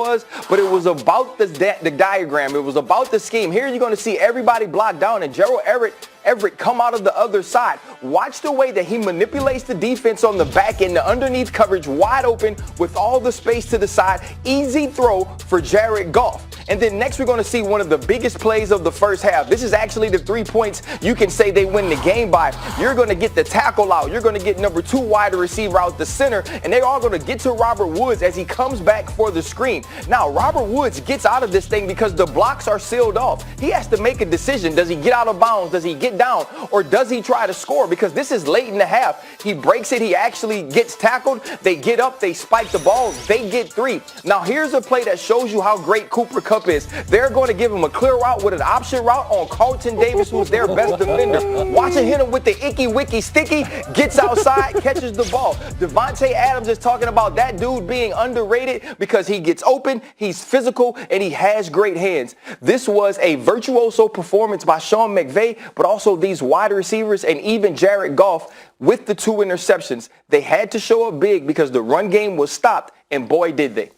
was, but it was about the diagram. It was about the scheme. Here you're going to see everybody blocked down and Gerald Everett come out of the other side. Watch the way that he manipulates the defense on the back end, the underneath coverage wide open with all the space to the side. Easy throw for Jared Goff. And then next we're going to see one of the biggest plays of the first half. This is actually the 3 points you can say they win the game by. You're going to get the tackle out. You're going to get number 2 wide receiver out the center. And they're all going to get to Robert Woods as he comes back for the screen. Now, Robert Woods gets out of this thing because the blocks are sealed off. He has to make a decision. Does he get out of bounds? Does he get down? Or does he try to score? Because this is late in the half. He breaks it. He actually gets tackled. They get up. They spike the ball. They get 3. Now, here's a play that shows you how great Cooper Kupp is. They're going to give him a clear route with an option route on Carlton Davis, who's their best defender. Watching hit him with the icky wicky sticky, gets outside, catches the ball. Devontae Adams is talking about that dude being underrated because he gets open, he's physical, and he has great hands. This was a virtuoso performance by Sean McVay, but also these wide receivers and even Jared Goff with the 2 interceptions. They had to show up big because the run game was stopped, and boy, did they.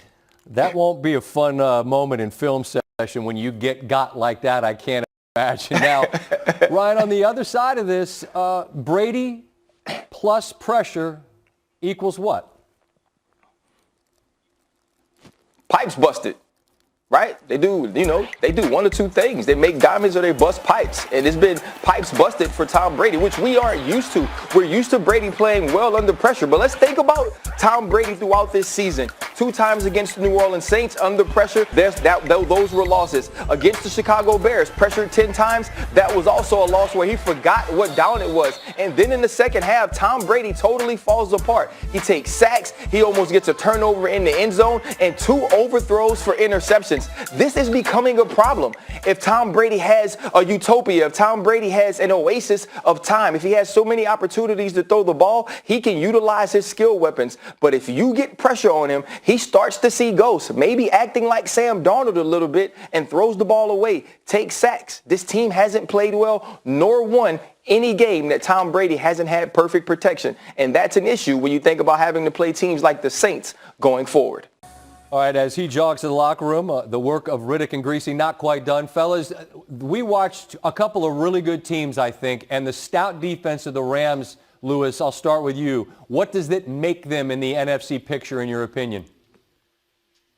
That won't be a fun moment in film session when you got like that. I can't imagine. Now, Ryan, on the other side of this, Brady plus pressure equals what? Pipes busted. Right? They do one or two things. They make diamonds or they bust pipes. And it's been pipes busted for Tom Brady, which we aren't used to. We're used to Brady playing well under pressure. But let's think about Tom Brady throughout this season. 2 times against the New Orleans Saints under pressure. Those were losses. Against the Chicago Bears, pressured 10 times. That was also a loss where he forgot what down it was. And then in the second half, Tom Brady totally falls apart. He takes sacks. He almost gets a turnover in the end zone and 2 overthrows for interceptions. This is becoming a problem. If Tom Brady has a utopia, if Tom Brady has an oasis of time, if he has so many opportunities to throw the ball, he can utilize his skill weapons. But if you get pressure on him, he starts to see ghosts, maybe acting like Sam Darnold a little bit and throws the ball away, takes sacks. This team hasn't played well nor won any game that Tom Brady hasn't had perfect protection. And that's an issue when you think about having to play teams like the Saints going forward. All right, as he jogs to the locker room, the work of Riddick and Greasy not quite done. Fellas, we watched a couple of really good teams, I think, and the stout defense of the Rams, Lewis, I'll start with you. What does it make them in the NFC picture, in your opinion?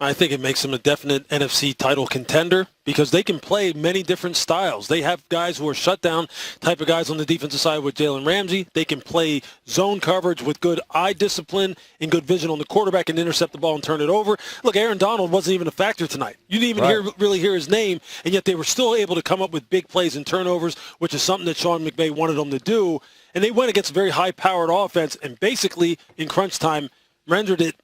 I think it makes them a definite NFC title contender because they can play many different styles. They have guys who are shutdown type of guys on the defensive side with Jalen Ramsey. They can play zone coverage with good eye discipline and good vision on the quarterback and intercept the ball and turn it over. Look, Aaron Donald wasn't even a factor tonight. You didn't even really hear his name, and yet they were still able to come up with big plays and turnovers, which is something that Sean McVay wanted them to do. And they went against a very high-powered offense and basically, in crunch time, rendered it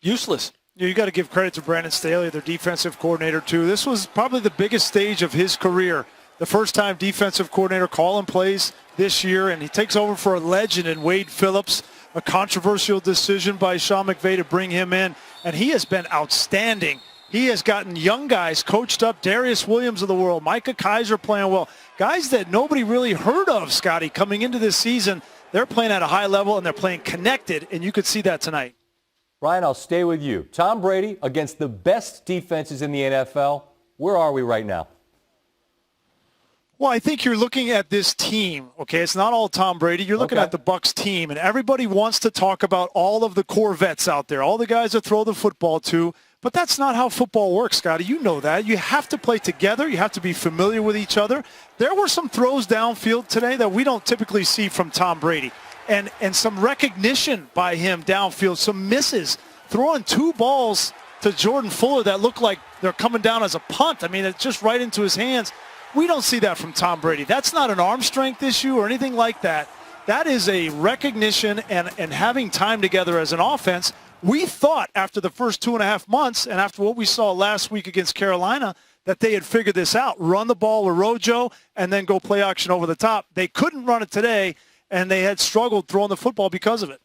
useless. You got to give credit to Brandon Staley, their defensive coordinator, too. This was probably the biggest stage of his career. The first time defensive coordinator calling plays this year, and he takes over for a legend in Wade Phillips, a controversial decision by Sean McVay to bring him in, and he has been outstanding. He has gotten young guys coached up, Darius Williams of the world, Micah Kaiser playing well, guys that nobody really heard of, Scotty, coming into this season. They're playing at a high level, and they're playing connected, and you could see that tonight. Ryan, I'll stay with you. Tom Brady against the best defenses in the NFL. Where are we right now? Well, I think you're looking at this team, okay? It's not all Tom Brady. You're looking at the Bucs team, and everybody wants to talk about all of the core vets out there, all the guys that throw the football to, but that's not how football works, Scotty. You know that. You have to play together. You have to be familiar with each other. There were some throws downfield today that we don't typically see from Tom Brady. And some recognition by him downfield, some misses, throwing 2 balls to Jordan Fuller that look like they're coming down as a punt. I mean, it's just right into his hands. We don't see that from Tom Brady. That's not an arm strength issue or anything like that. That is a recognition and having time together as an offense. We thought after the first 2.5 months and after what we saw last week against Carolina that they had figured this out, run the ball with Rojo and then go play action over the top. They couldn't run it today, and they had struggled throwing the football because of it.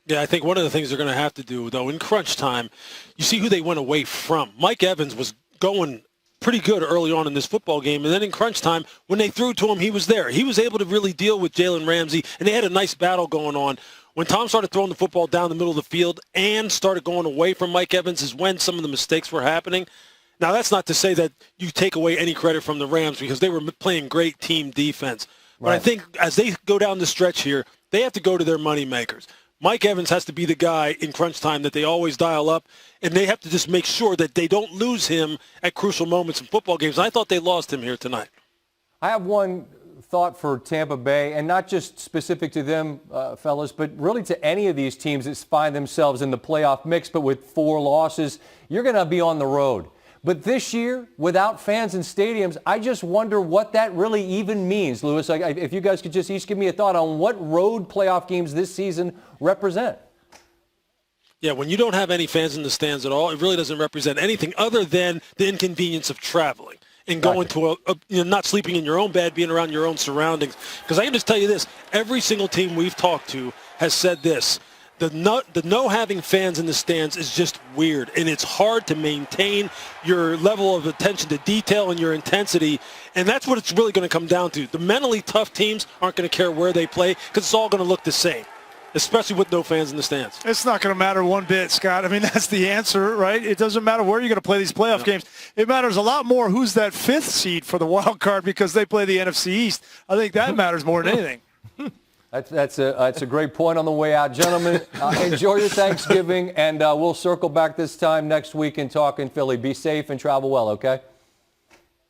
Yeah, I think one of the things they're going to have to do, though, in crunch time, you see who they went away from. Mike Evans was going pretty good early on in this football game. And then in crunch time, when they threw to him, he was there. He was able to really deal with Jalen Ramsey, and they had a nice battle going on. When Tom started throwing the football down the middle of the field and started going away from Mike Evans is when some of the mistakes were happening. Now, that's not to say that you take away any credit from the Rams because they were playing great team defense. But I think as they go down the stretch here, they have to go to their moneymakers. Mike Evans has to be the guy in crunch time that they always dial up, and they have to just make sure that they don't lose him at crucial moments in football games. And I thought they lost him here tonight. I have one thought for Tampa Bay, and not just specific to them, fellas, but really to any of these teams that find themselves in the playoff mix, but with 4 losses, you're going to be on the road. But this year, without fans in stadiums, I just wonder what that really even means, Lewis. If you guys could just each give me a thought on what road playoff games this season represent. Yeah, when you don't have any fans in the stands at all, it really doesn't represent anything other than the inconvenience of traveling and going to not sleeping in your own bed, being around your own surroundings. Because I can just tell you this, every single team we've talked to has said this. The no having fans in the stands is just weird, and it's hard to maintain your level of attention to detail and your intensity, and that's what it's really going to come down to. The mentally tough teams aren't going to care where they play because it's all going to look the same, especially with no fans in the stands. It's not going to matter one bit, Scott. I mean, that's the answer, right? It doesn't matter where you're going to play these playoff games. It matters a lot more who's that 5th seed for the wild card because they play the NFC East. I think that matters more than anything. That's a great point on the way out. Gentlemen, enjoy your Thanksgiving, and we'll circle back this time next week and talk in Philly. Be safe and travel well, okay?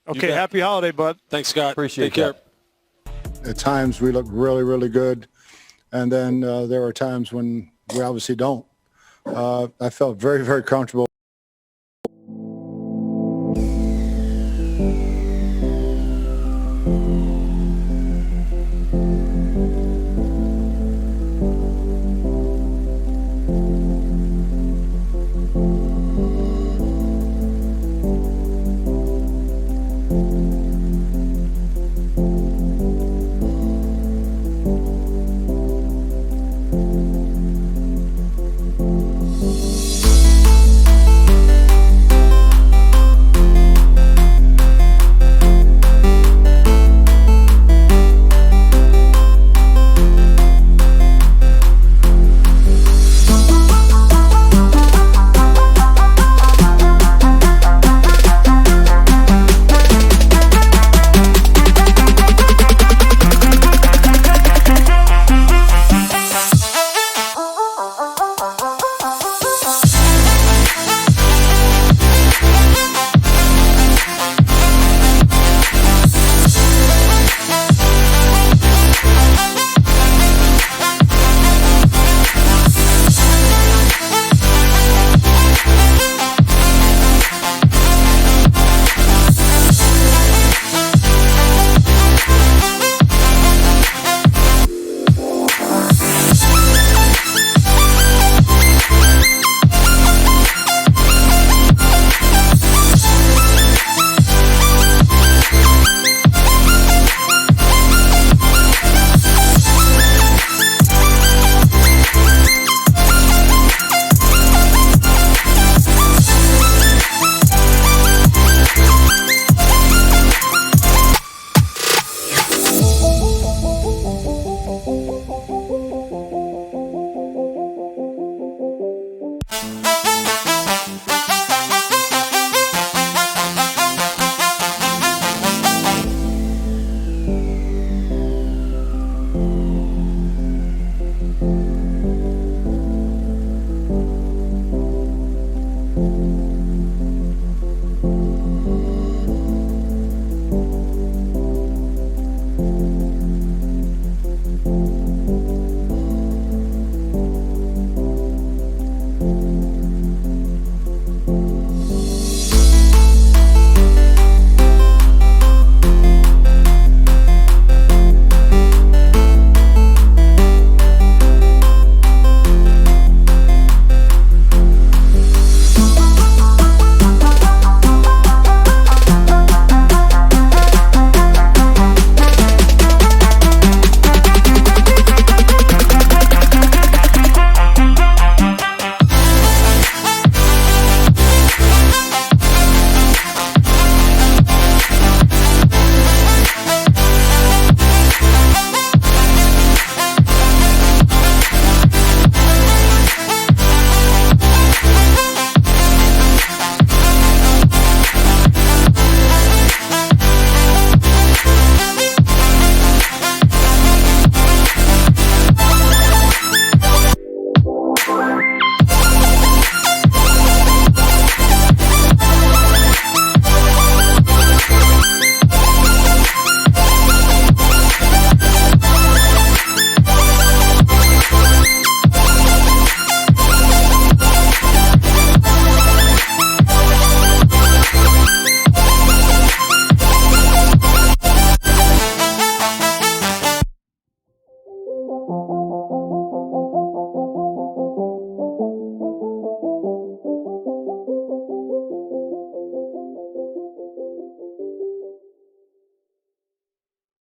Okay, happy holiday, bud. Thanks, Scott. Appreciate Take care. At times we look really, really good, and then there are times when we obviously don't. I felt very, very comfortable.